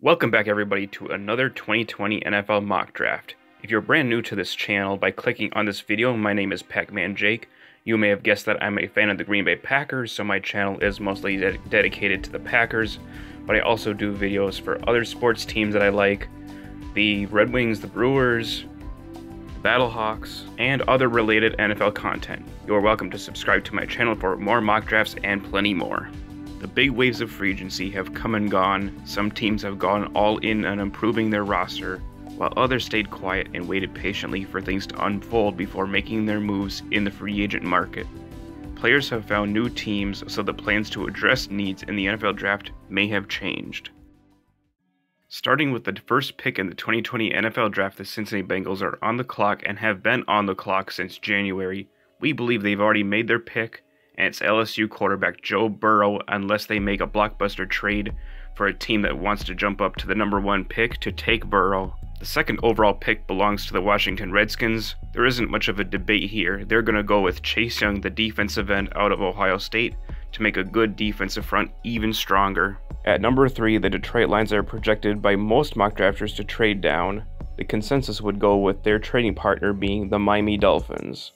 Welcome back everybody to another 2020 NFL mock draft. If you're brand new to this channel, by clicking on this video, my name is Pac-Man Jake. You may have guessed that I'm a fan of the Green Bay Packers, so my channel is mostly dedicated to the Packers, but I also do videos for other sports teams that I like, the Red Wings, the Brewers, the Battlehawks, and other related NFL content. You are welcome to subscribe to my channel for more mock drafts and plenty more. The big waves of free agency have come and gone. Some teams have gone all in on improving their roster, while others stayed quiet and waited patiently for things to unfold before making their moves in the free agent market. Players have found new teams, so the plans to address needs in the NFL draft may have changed. Starting with the first pick in the 2020 NFL draft, the Cincinnati Bengals are on the clock and have been on the clock since January. We believe they've already made their pick, and it's LSU quarterback Joe Burrow, unless they make a blockbuster trade for a team that wants to jump up to the #1 pick to take Burrow. The second overall pick belongs to the Washington Redskins. There isn't much of a debate here. They're going to go with Chase Young, the defensive end out of Ohio State, to make a good defensive front even stronger. At number 3, the Detroit Lions are projected by most mock drafters to trade down. The consensus would go with their trading partner being the Miami Dolphins.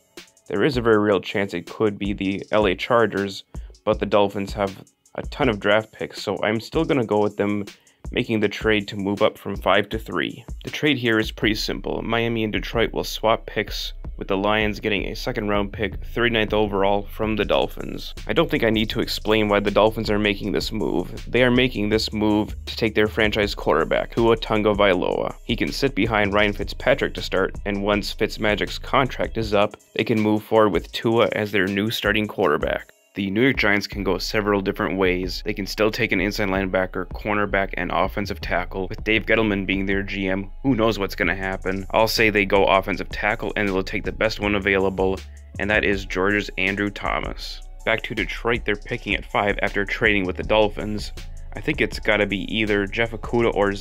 There is a very real chance it could be the LA Chargers, but the Dolphins have a ton of draft picks, so I'm still going to go with them making the trade to move up from 5 to 3. The trade here is pretty simple. Miami and Detroit will swap picks, with the Lions getting a second-round pick, 39th overall, from the Dolphins. I don't think I need to explain why the Dolphins are making this move. They are making this move to take their franchise quarterback, Tua Tagovailoa. He can sit behind Ryan Fitzpatrick to start, and once Fitzmagic's contract is up, they can move forward with Tua as their new starting quarterback. The New York Giants can go several different ways. They can still take an inside linebacker, cornerback, and offensive tackle. With Dave Gettleman being their GM, who knows what's going to happen. I'll say they go offensive tackle and they'll take the best one available, and that is Georgia's Andrew Thomas. Back to Detroit, they're picking at 5 after trading with the Dolphins. I think it's got to be either Jeff Okudah or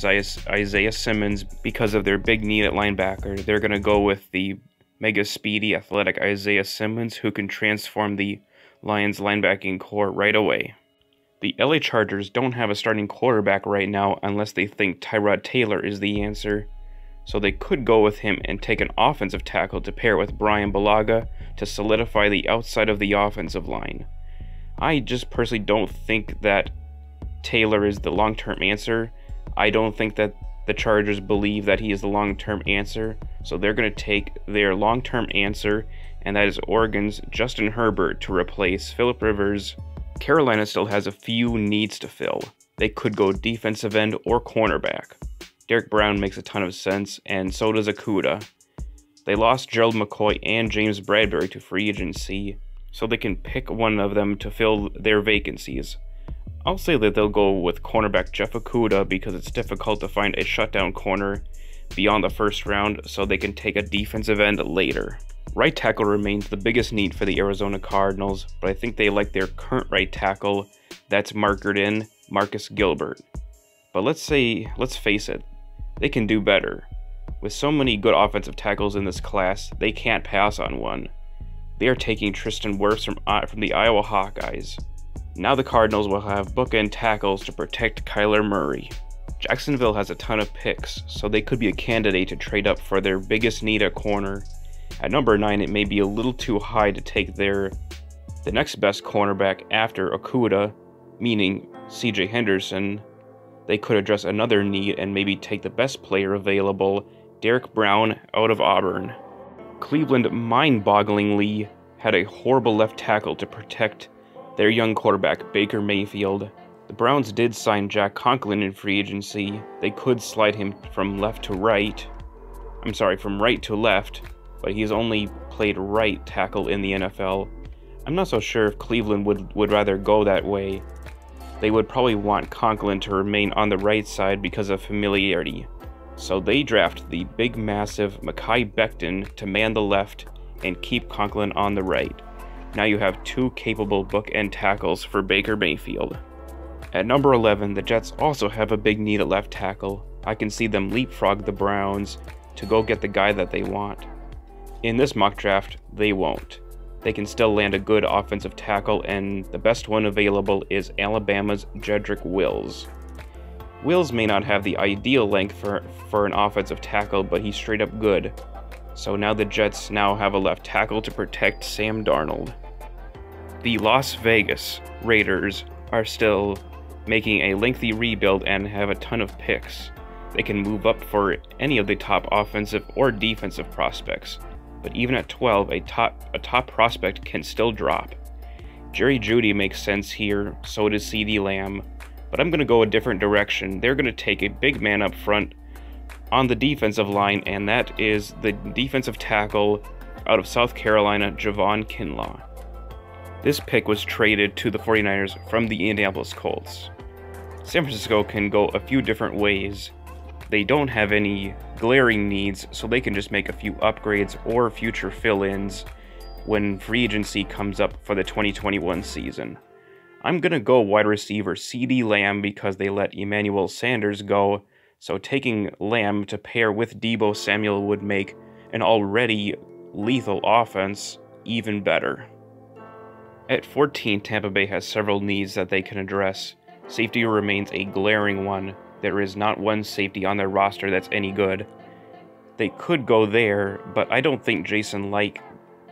Isaiah Simmons because of their big need at linebacker. They're going to go with the mega speedy, athletic Isaiah Simmons, who can transform the Lions linebacking core right away. The LA Chargers don't have a starting quarterback right now unless they think Tyrod Taylor is the answer, so they could go with him and take an offensive tackle to pair with Brian Bulaga to solidify the outside of the offensive line. I just personally don't think that Taylor is the long-term answer. I don't think that the Chargers believe that he is the long-term answer, so they're going to take their long-term answer, and that is Oregon's Justin Herbert to replace Phillip Rivers. Carolina still has a few needs to fill. They could go defensive end or cornerback. Derek Brown makes a ton of sense, and so does Okudah. They lost Gerald McCoy and James Bradbury to free agency, so they can pick one of them to fill their vacancies. I'll say that they'll go with cornerback Jeff Okudah because it's difficult to find a shutdown corner beyond the first round, so they can take a defensive end later. Right tackle remains the biggest need for the Arizona Cardinals, but I think they like their current right tackle that's marketed in Marcus Gilbert. But let's face it, they can do better. With so many good offensive tackles in this class, they can't pass on one. They are taking Tristan Wirfs from the Iowa Hawkeyes. Now the Cardinals will have bookend tackles to protect Kyler Murray. Jacksonville has a ton of picks, so they could be a candidate to trade up for their biggest need at corner. At number 9, it may be a little too high to take the next best cornerback after Okudah, meaning CJ Henderson. They could address another need and maybe take the best player available, Derek Brown out of Auburn. Cleveland mind-bogglingly had a horrible left tackle to protect their young quarterback, Baker Mayfield. The Browns did sign Jack Conklin in free agency. They could slide him from right to left, but he's only played right tackle in the NFL. I'm not so sure if Cleveland would rather go that way. They would probably want Conklin to remain on the right side because of familiarity. So they draft the big massive Mekhi Becton to man the left and keep Conklin on the right. Now you have 2 capable bookend tackles for Baker Mayfield. At number 11, the Jets also have a big need at left tackle. I can see them leapfrog the Browns to go get the guy that they want. In this mock draft, they won't. They can still land a good offensive tackle, and the best one available is Alabama's Jedrick Wills. Wills may not have the ideal length for an offensive tackle, but he's straight up good. So now the Jets now have a left tackle to protect Sam Darnold. The Las Vegas Raiders are still making a lengthy rebuild and have a ton of picks. They can move up for any of the top offensive or defensive prospects, but even at 12, a top prospect can still drop. Jerry Jeudy makes sense here, so does CeeDee Lamb, but I'm going to go a different direction. They're going to take a big man up front on the defensive line, and that is the defensive tackle out of South Carolina, Javon Kinlaw. This pick was traded to the 49ers from the Indianapolis Colts. San Francisco can go a few different ways. They don't have any glaring needs, so they can just make a few upgrades or future fill-ins when free agency comes up for the 2021 season. I'm going to go wide receiver CeeDee Lamb because they let Emmanuel Sanders go, so taking Lamb to pair with Deebo Samuel would make an already lethal offense even better. At 14, Tampa Bay has several needs that they can address. Safety remains a glaring one. There is not one safety on their roster that's any good. They could go there, but I don't think Jason Licht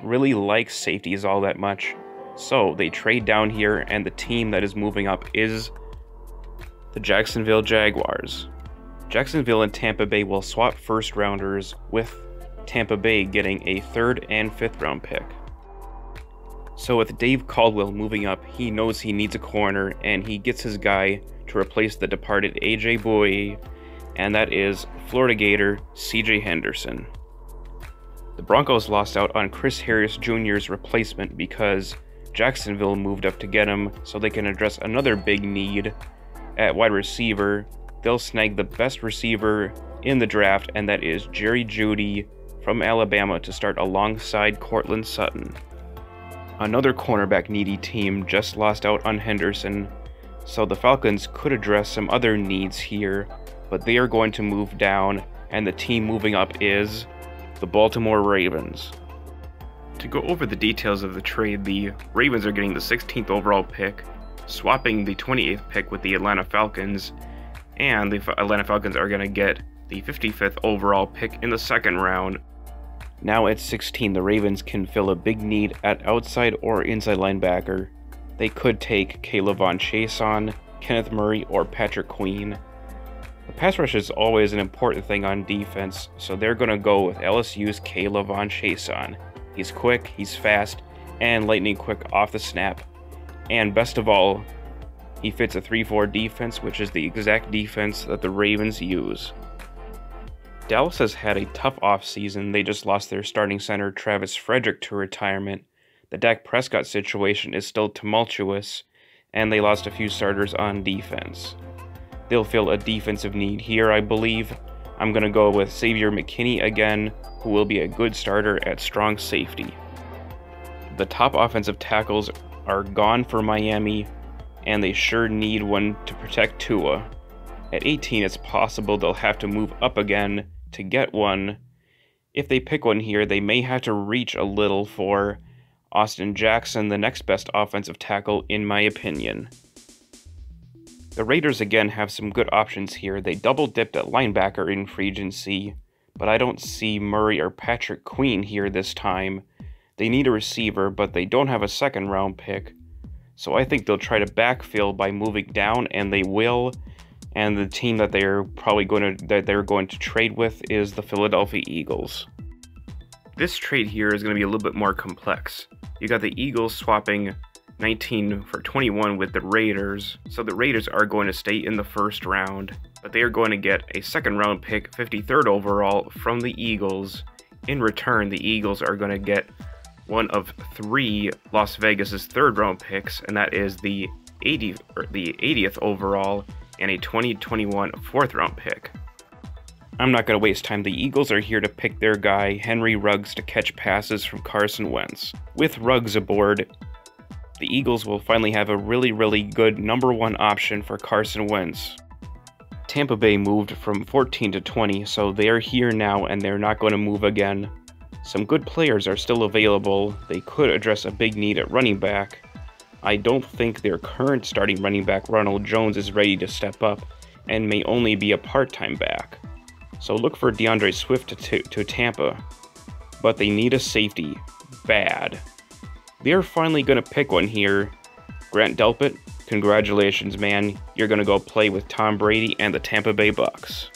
really likes safeties all that much. So they trade down here, and the team that is moving up is the Jacksonville Jaguars. Jacksonville and Tampa Bay will swap first rounders, with Tampa Bay getting a 3rd and 5th round pick. So with Dave Caldwell moving up, he knows he needs a corner, and he gets his guy to replace the departed AJ Bouye, and that is Florida Gator CJ Henderson. The Broncos lost out on Chris Harris Jr.'s replacement because Jacksonville moved up to get him, so they can address another big need at wide receiver. They'll snag the best receiver in the draft, and that is Jerry Jeudy from Alabama to start alongside Courtland Sutton. Another cornerback needy team just lost out on Henderson, so the Falcons could address some other needs here, but they are going to move down, and the team moving up is the Baltimore Ravens. To go over the details of the trade, the Ravens are getting the 16th overall pick, swapping the 28th pick with the Atlanta Falcons, and the Atlanta Falcons are going to get the 55th overall pick in the 2nd round. Now at 16, the Ravens can fill a big need at outside or inside linebacker. They could take Caleb Von Chason, Kenneth Murray, or Patrick Queen. The pass rush is always an important thing on defense, so they're going to go with LSU's Caleb Von Chason. He's quick, he's fast, and lightning quick off the snap. And best of all, he fits a 3-4 defense, which is the exact defense that the Ravens use. Dallas has had a tough offseason. They just lost their starting center, Travis Frederick, to retirement. The Dak Prescott situation is still tumultuous, and they lost a few starters on defense. They'll fill a defensive need here, I believe. I'm going to go with Xavier McKinney again, who will be a good starter at strong safety. The top offensive tackles are gone for Miami, and they sure need one to protect Tua. At 18, it's possible they'll have to move up again to get one. If they pick one here, they may have to reach a little for Austin Jackson, the next best offensive tackle in my opinion. The Raiders again have some good options here. They double-dipped at linebacker in free agency, but I don't see Murray or Patrick Queen here this time. They need a receiver, but they don't have a 2nd round pick, so I think they'll try to backfill by moving down, and they will. And the team that they're going to trade with is the Philadelphia Eagles. This trade here is going to be a little bit more complex. You got the Eagles swapping 19 for 21 with the Raiders, so the Raiders are going to stay in the 1st round, but they are going to get a 2nd round pick, 53rd overall, from the Eagles. In return, the Eagles are going to get one of 3 Las Vegas's 3rd round picks, and that is the 80th overall and a 2021 4th round pick. I'm not going to waste time. The Eagles are here to pick their guy, Henry Ruggs, to catch passes from Carson Wentz. With Ruggs aboard, the Eagles will finally have a really good number 1 option for Carson Wentz. Tampa Bay moved from 14 to 20, so they're here now and they're not going to move again. Some good players are still available. They could address a big need at running back. I don't think their current starting running back, Ronald Jones, is ready to step up, and may only be a part-time back. So look for DeAndre Swift to Tampa, but they need a safety bad. They're finally going to pick one here. Grant Delpit, congratulations, man. You're going to go play with Tom Brady and the Tampa Bay Bucs.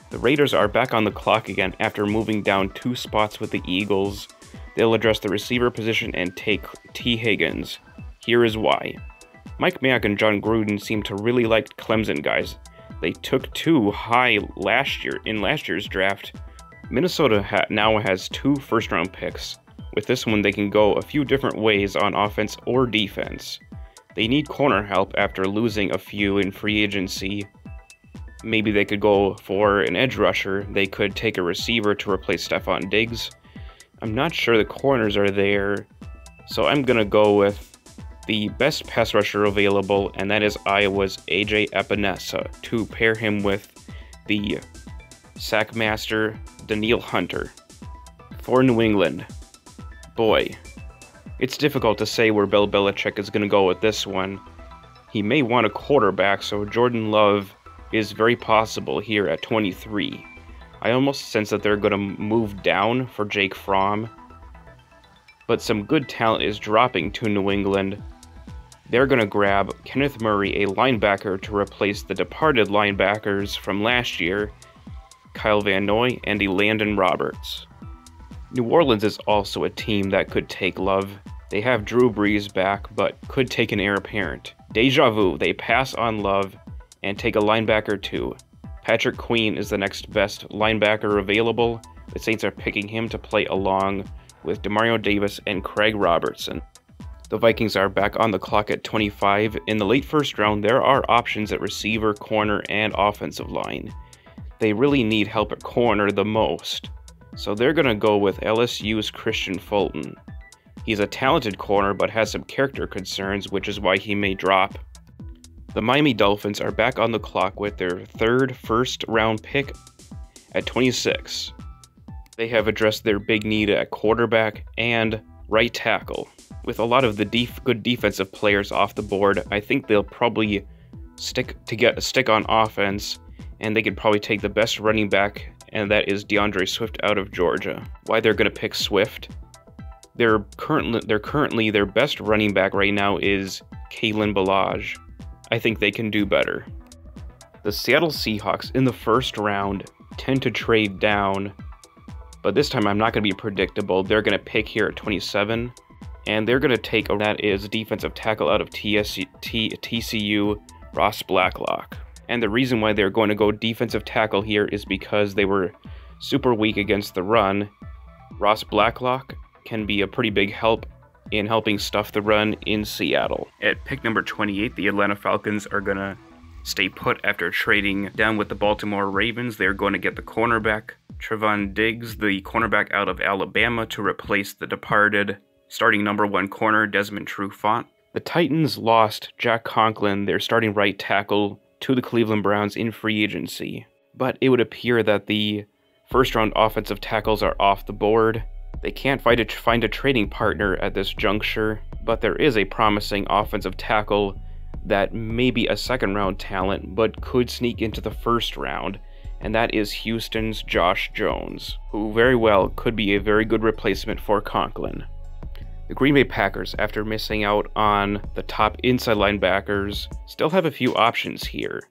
The Raiders are back on the clock again after moving down 2 spots with the Eagles. They'll address the receiver position and take T. Higgins. Here is why. Mike Mayock and John Gruden seem to really like Clemson guys. They took 2 high in last year's draft. Minnesota now has 2 first-round picks. With this one, they can go a few different ways on offense or defense. They need corner help after losing a few in free agency. Maybe they could go for an edge rusher. They could take a receiver to replace Stephon Diggs. I'm not sure the corners are there, so I'm going to go with the best pass rusher available, and that is Iowa's A.J. Epinesa, to pair him with the sack master Danielle Hunter. For New England, boy, it's difficult to say where Bill Belichick is going to go with this one. He may want a quarterback, so Jordan Love is very possible here at 23. I almost sense that they're going to move down for Jake Fromm, but some good talent is dropping to New England. They're going to grab Kenneth Murray, a linebacker, to replace the departed linebackers from last year, Kyle Van Noy and Landon Roberts. New Orleans is also a team that could take Love. They have Drew Brees back, but could take an heir apparent. Deja vu, they pass on Love and take a linebacker too. Patrick Queen is the next best linebacker available. The Saints are picking him to play along with Demario Davis and Craig Robertson. The Vikings are back on the clock at 25. In the late first round, there are options at receiver, corner, and offensive line. They really need help at corner the most, so they're going to go with LSU's Christian Fulton. He's a talented corner but has some character concerns, which is why he may drop. The Miami Dolphins are back on the clock with their 3rd first-round pick at 26. They have addressed their big need at quarterback and right tackle. With a lot of the good defensive players off the board, I think they'll probably stick on offense, and they could probably take the best running back, and that is DeAndre Swift out of Georgia. Why they're going to pick Swift? They're currently their best running back right now is Kalen Ballage. I think they can do better. The Seattle Seahawks in the first round tend to trade down, but this time I'm not going to be predictable. They're going to pick here at 27, and they're going to take that is defensive tackle out of TCU, Ross Blacklock. And the reason why they're going to go defensive tackle here is because they were super weak against the run. Ross Blacklock can be a pretty big help in helping stuff the run in Seattle. At pick number 28, the Atlanta Falcons are going to stay put after trading down with the Baltimore Ravens. They're going to get the cornerback Trevon Diggs, the cornerback out of Alabama, to replace the departed starting number 1 corner Desmond Trufant. The Titans lost Jack Conklin, their starting right tackle, to the Cleveland Browns in free agency. But it would appear that the first-round offensive tackles are off the board. They can't find a trading partner at this juncture, but there is a promising offensive tackle that may be a second-round talent, but could sneak into the first round, and that is Houston's Josh Jones, who very well could be a very good replacement for Conklin. The Green Bay Packers, after missing out on the top inside linebackers, still have a few options here.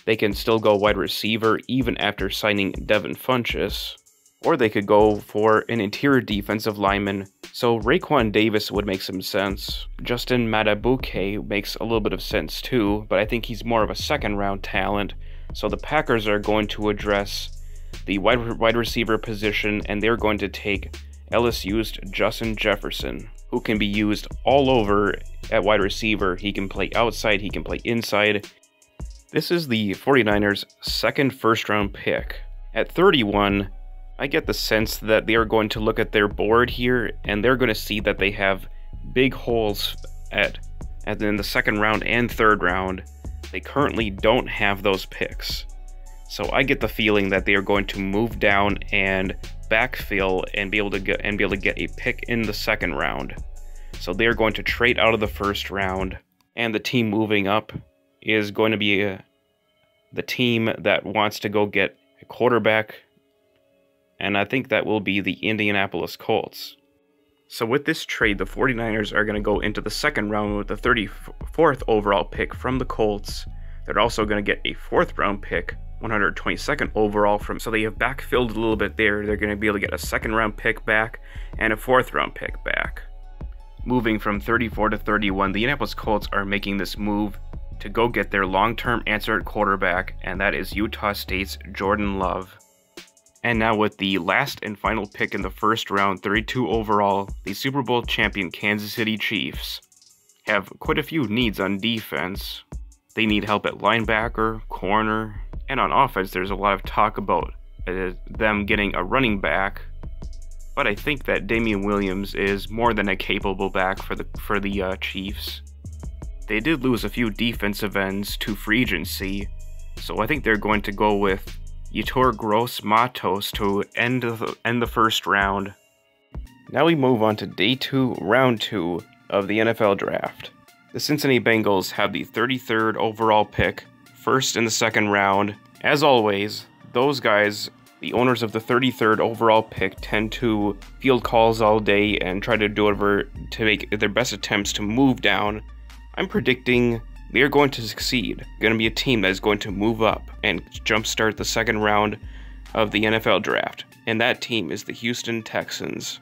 They can still go wide receiver even after signing Devin Funchess, or they could go for an interior defensive lineman, so Raekwon Davis would make some sense. Justin Matabuke makes a little bit of sense too, but I think he's more of a second-round talent, so the Packers are going to address the wide receiver position, and they're going to take LSU's Justin Jefferson, who can be used all over at wide receiver. He can play outside, he can play inside. This is the 49ers' second first-round pick. At 31, I get the sense that they are going to look at their board here, and they're going to see that they have big holes in the second round and third round. They currently don't have those picks. So I get the feeling that they are going to move down and backfill and be able to get a pick in the second round. So they are going to trade out of the first round, and the team moving up is going to be the team that wants to go get a quarterback, and I think that will be the Indianapolis Colts. So with this trade, the 49ers are going to go into the second round with the 34th overall pick from the Colts. They're also going to get a 4th round pick, 122nd overall so they have backfilled a little bit there. They're going to be able to get a 2nd round pick back and a 4th round pick back. Moving from 34 to 31, the Indianapolis Colts are making this move to go get their long-term answer at quarterback, and that is Utah State's Jordan Love. And now with the last and final pick in the first round, 32 overall, the Super Bowl champion Kansas City Chiefs have quite a few needs on defense. They need help at linebacker, corner, and on offense there's a lot of talk about them getting a running back. But I think that Damian Williams is more than a capable back for the Chiefs. They did lose a few defensive ends to free agency, so I think they're going to go with Yetur Gross-Matos to end the first round. Now we move on to day 2, round 2 of the NFL draft. The Cincinnati Bengals have the 33rd overall pick, first in the second round. As always, those guys, the owners of the 33rd overall pick, tend to field calls all day and try to do whatever to make their best attempts to move down. I'm predicting they are going to succeed. Going to be a team that is going to move up and jumpstart the second round of the NFL draft. And that team is the Houston Texans.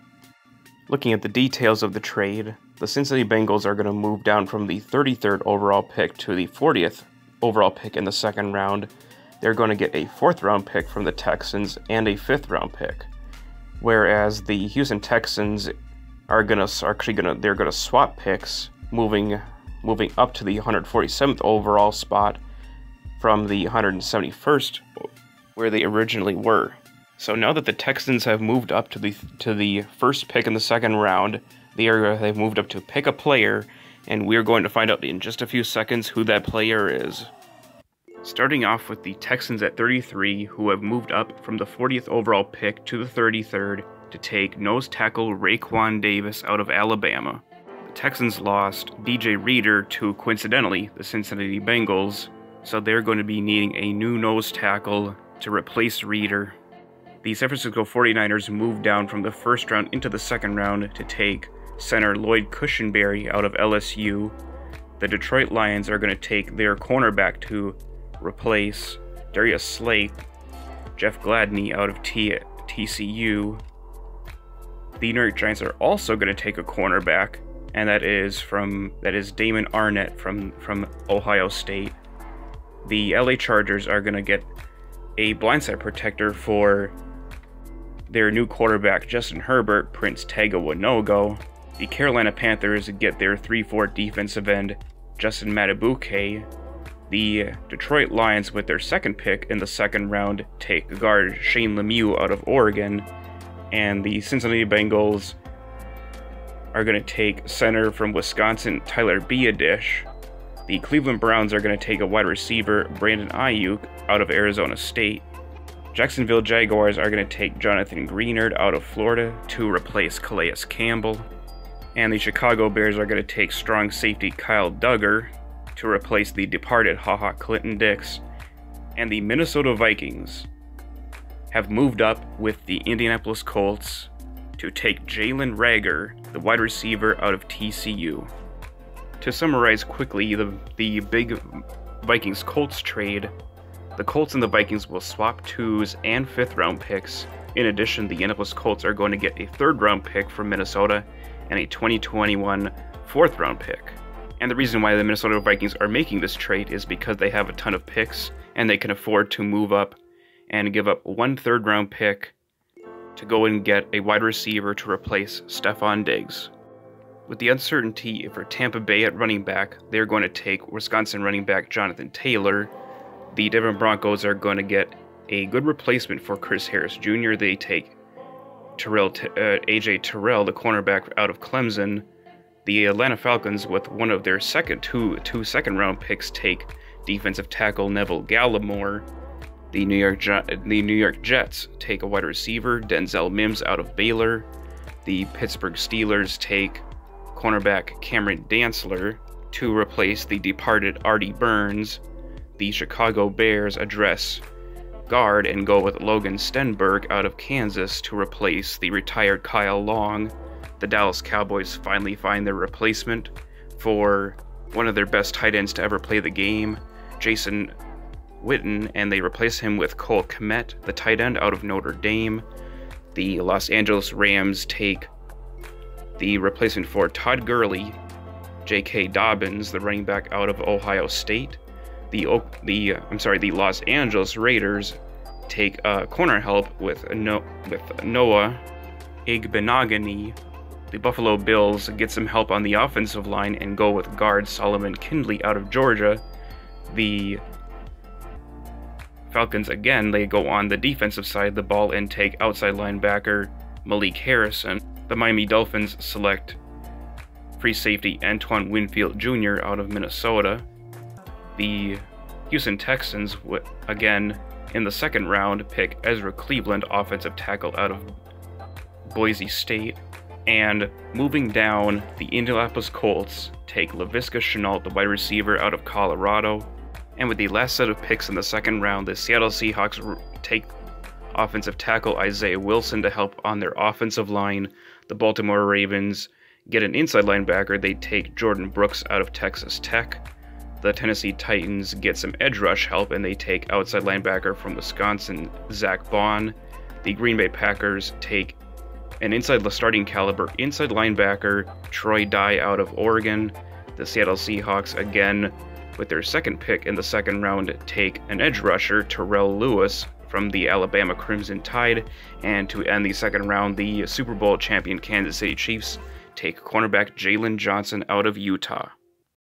Looking at the details of the trade, the Cincinnati Bengals are going to move down from the 33rd overall pick to the 40th overall pick in the second round. They're going to get a 4th round pick from the Texans and a 5th round pick. Whereas the Houston Texans are going to swap picks, moving up to the 147th overall spot from the 171st where they originally were. So now that the Texans have moved up to the first pick in the second round, they've moved up to pick a player, and we're going to find out in just a few seconds who that player is. Starting off with the Texans at 33, who have moved up from the 40th overall pick to the 33rd to take nose tackle Raekwon Davis out of Alabama. The Texans lost DJ Reader to, coincidentally, the Cincinnati Bengals, so they're going to be needing a new nose tackle to replace Reader. The San Francisco 49ers moved down from the first round into the second round to take center Lloyd Cushenberry out of LSU. The Detroit Lions are going to take their cornerback to replace Darius Slate, Jeff Gladney out of TCU. The New York Giants are also going to take a cornerback, and that is Damon Arnett from Ohio State. The LA Chargers are going to get a blindside protector for their new quarterback Justin Herbert, Prince Tega Wanogho. The Carolina Panthers get their 3-4 defensive end Justin Matabuke. The Detroit Lions, with their second pick in the second round, take guard Shane Lemieux out of Oregon. And the Cincinnati Bengals are going to take center from Wisconsin Tyler Biadasz. The Cleveland Browns are going to take a wide receiver Brandon Ayuk out of Arizona State. Jacksonville Jaguars are going to take Jonathan Greenard out of Florida to replace Calais Campbell. And the Chicago Bears are going to take strong safety Kyle Duggar to replace the departed HaHa Clinton Dix. And the Minnesota Vikings have moved up with the Indianapolis Colts to take Jalen Reagor, the wide receiver out of TCU. To summarize quickly the big Vikings-Colts trade, the Colts and the Vikings will swap 2s and 5th round picks. In addition, the Indianapolis Colts are going to get a 3rd round pick from Minnesota and a 2021 4th round pick. And the reason why the Minnesota Vikings are making this trade is because they have a ton of picks and they can afford to move up and give up 1 3rd round pick to go and get a wide receiver to replace Stephon Diggs. With the uncertainty for Tampa Bay at running back, they're going to take Wisconsin running back Jonathan Taylor. The Denver Broncos are going to get a good replacement for Chris Harris Jr. They take AJ Terrell, the cornerback out of Clemson. The Atlanta Falcons, with one of their two second round picks, take defensive tackle Neville Gallimore. The New York Jets take a wide receiver Denzel Mims out of Baylor. The Pittsburgh Steelers take cornerback Cameron Dantzler to replace the departed Artie Burns. The Chicago Bears address guard and go with Logan Stenberg out of Kansas to replace the retired Kyle Long. The Dallas Cowboys finally find their replacement for one of their best tight ends to ever play the game, Jason Witten, and they replace him with Cole Kmet, the tight end out of Notre Dame. The Los Angeles Rams take the replacement for Todd Gurley, J.K. Dobbins, the running back out of Ohio State. The Los Angeles Raiders take corner help with Noah Igbenogany. The Buffalo Bills get some help on the offensive line and go with guard Solomon Kindley out of Georgia. The Falcons, again, they go on the defensive side of the ball and take outside linebacker Malik Harrison. The Miami Dolphins select free safety Antoine Winfield Jr. out of Minnesota. The Houston Texans, again, in the second round, pick Ezra Cleveland, offensive tackle out of Boise State. And moving down, the Indianapolis Colts take Laviska Shenault, the wide receiver out of Colorado. And with the last set of picks in the second round, the Seattle Seahawks take offensive tackle Isaiah Wilson to help on their offensive line. The Baltimore Ravens get an inside linebacker. They take Jordan Brooks out of Texas Tech. The Tennessee Titans get some edge rush help, and they take outside linebacker from Wisconsin, Zach Bond. The Green Bay Packers take an starting caliber inside linebacker, Troy Dye out of Oregon. The Seattle Seahawks, again, with their second pick in the second round, take an edge rusher, Terrell Lewis, from the Alabama Crimson Tide. And to end the second round, the Super Bowl champion Kansas City Chiefs take cornerback Jalen Johnson out of Utah.